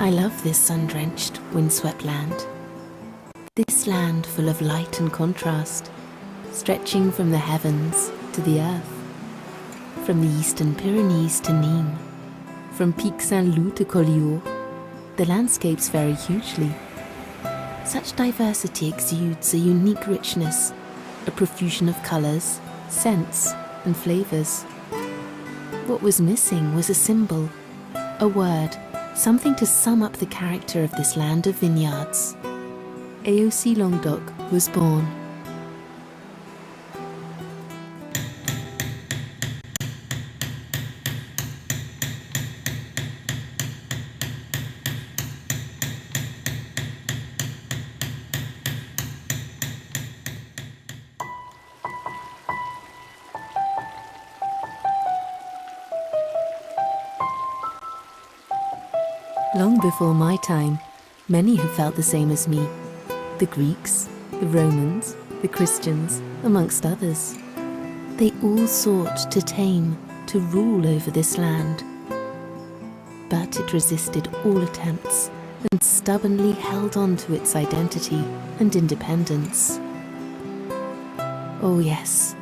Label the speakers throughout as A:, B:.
A: I love this sun-drenched, windswept land. This land full of light and contrast, stretching from the heavens to the earth. From the eastern Pyrenees to Nîmes, from Pic Saint-Loup to Collioure, the landscapes vary hugely. Such diversity exudes a unique richness, a profusion of colours, scents and flavours. What was missing was a symbol, a word, something to sum up the character of this land of vineyards. AOC Languedoc was born. Long before my time, many have felt the same as me. The Greeks, the Romans, the Christians, amongst others. They all sought to tame, to rule over this land. But it resisted all attempts and stubbornly held on to its identity and independence. Oh yes,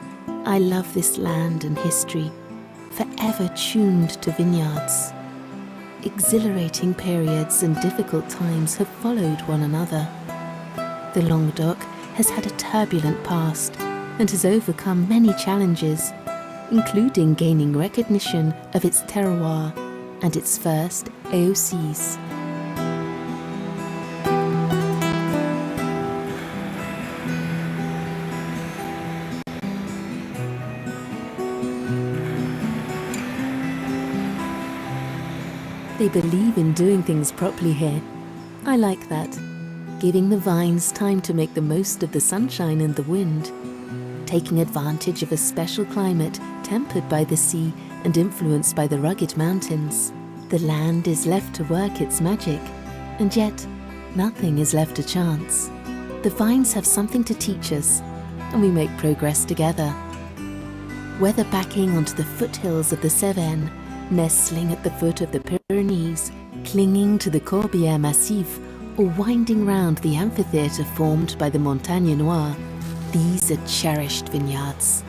A: I love this land and history, forever tuned to vineyards. Exhilarating periods and difficult times have followed one another. The Languedoc has had a turbulent past and has overcome many challenges, including gaining recognition of its terroir and its first AOCs. They believe in doing things properly here. I like that. Giving the vines time to make the most of the sunshine and the wind. Taking advantage of a special climate tempered by the sea and influenced by the rugged mountains. The land is left to work its magic, and yet nothing is left to chance. The vines have something to teach us, and we make progress together. Whether backing onto the foothills of the Cévennes, nestling at the foot of the Pyrenees, clinging to the Corbière Massif, or winding round the amphitheatre formed by the Montagne Noire, these are cherished vineyards.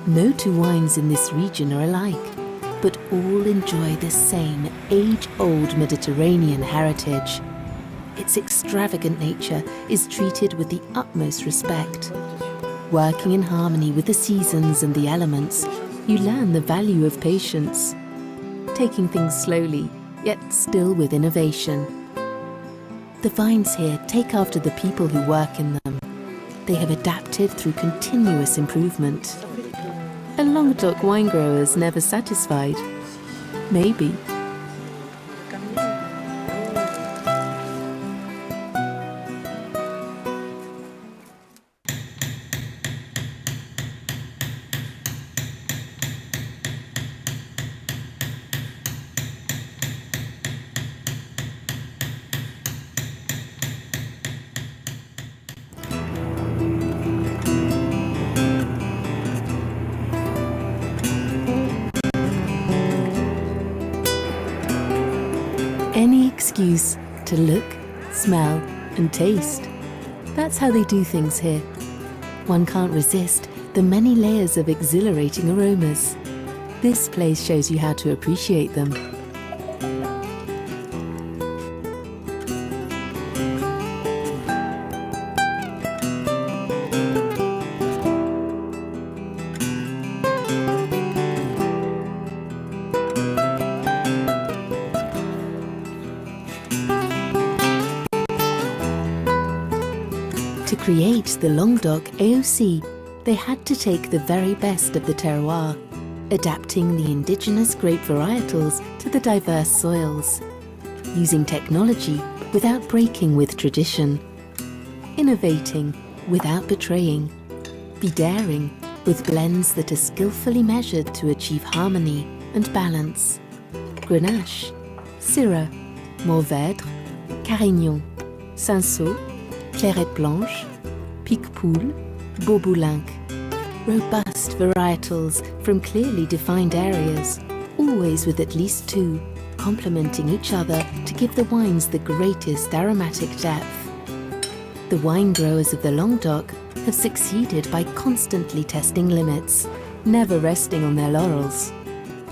A: No two wines in this region are alike, but all enjoy the same age-old Mediterranean heritage. Its extravagant nature is treated with the utmost respect. Working in harmony with the seasons and the elements, you learn the value of patience. Taking things slowly, yet still with innovation. The vines here take after the people who work in them. They have adapted through continuous improvement. And Languedoc wine growers never satisfied? Maybe. Any excuse to look, smell and taste. That's how they do things here. One can't resist the many layers of exhilarating aromas. This place shows you how to appreciate them. To create the Languedoc AOC, they had to take the very best of the terroir, adapting the indigenous grape varietals to the diverse soils, using technology without breaking with tradition, innovating without betraying, be daring with blends that are skillfully measured to achieve harmony and balance. Grenache, Syrah, Mourvèdre, Carignan, Cinsault, Clairette Blanche, Picpoul, Beauboulenc. Robust varietals from clearly defined areas, always with at least two, complementing each other to give the wines the greatest aromatic depth. The wine growers of the Languedoc have succeeded by constantly testing limits, never resting on their laurels.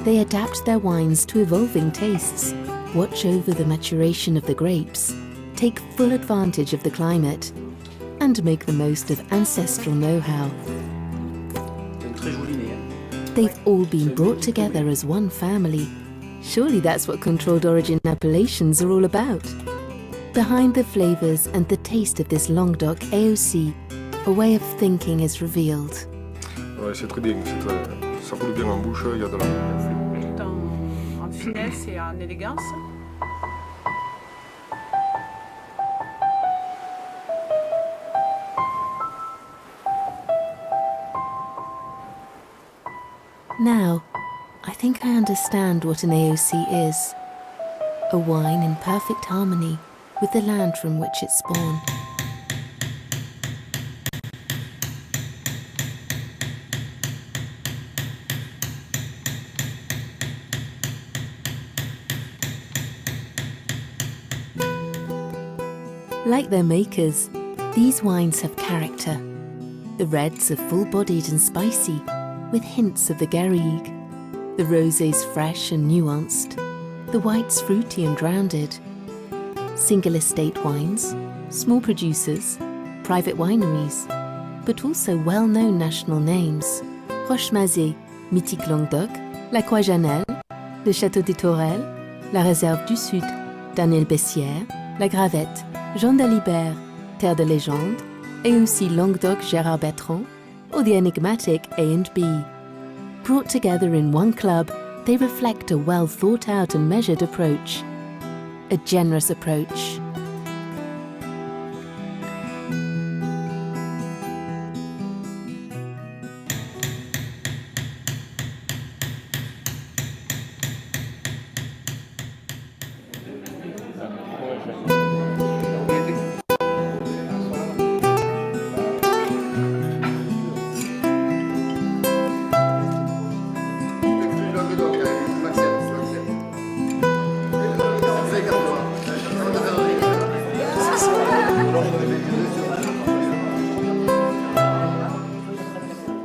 A: They adapt their wines to evolving tastes, watch over the maturation of the grapes, take full advantage of the climate, and make the most of ancestral know-how. They've all been brought together as one family. Surely that's what controlled origin appellations are all about. Behind the flavors and the taste of this Languedoc AOC, a way of thinking is revealed.
B: Ouais, c'est très bien, ça coule bien en bouche, il y a de la...
C: Tout en finesse et en élégance.
A: Now, I think I understand what an AOC is. A wine in perfect harmony with the land from which it's born. Like their makers, these wines have character. The reds are full-bodied and spicy, with hints of the garrigue. The rosés fresh and nuanced. The whites fruity and rounded. Single estate wines, small producers, private wineries, but also well-known national names. Roche-Mazet, Mythique Languedoc, La Croix-Janelle, le Château des Tourelles, la Réserve du Sud, Daniel Bessières, la Gravette, Jean d'Alibert, Terre de Légende, AOC Languedoc Gérard Bertrand, or the enigmatic A&B. Brought together in one club, they reflect a well-thought-out and measured approach. A generous approach.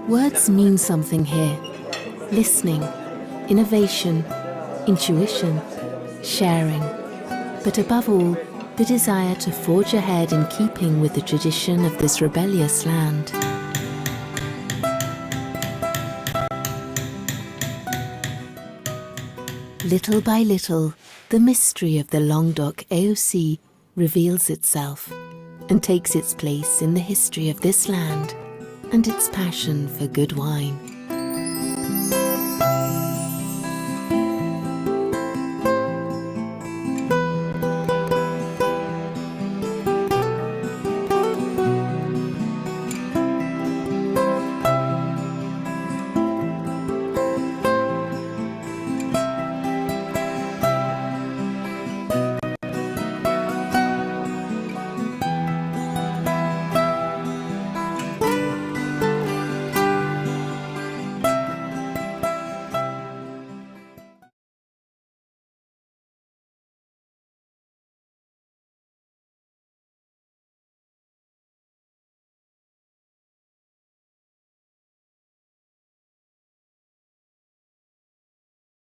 A: Words mean something here. Listening, innovation, intuition, sharing. But above all, the desire to forge ahead in keeping with the tradition of this rebellious land. Little by little, the mystery of the Languedoc AOC reveals itself and takes its place in the history of this land and its passion for good wine.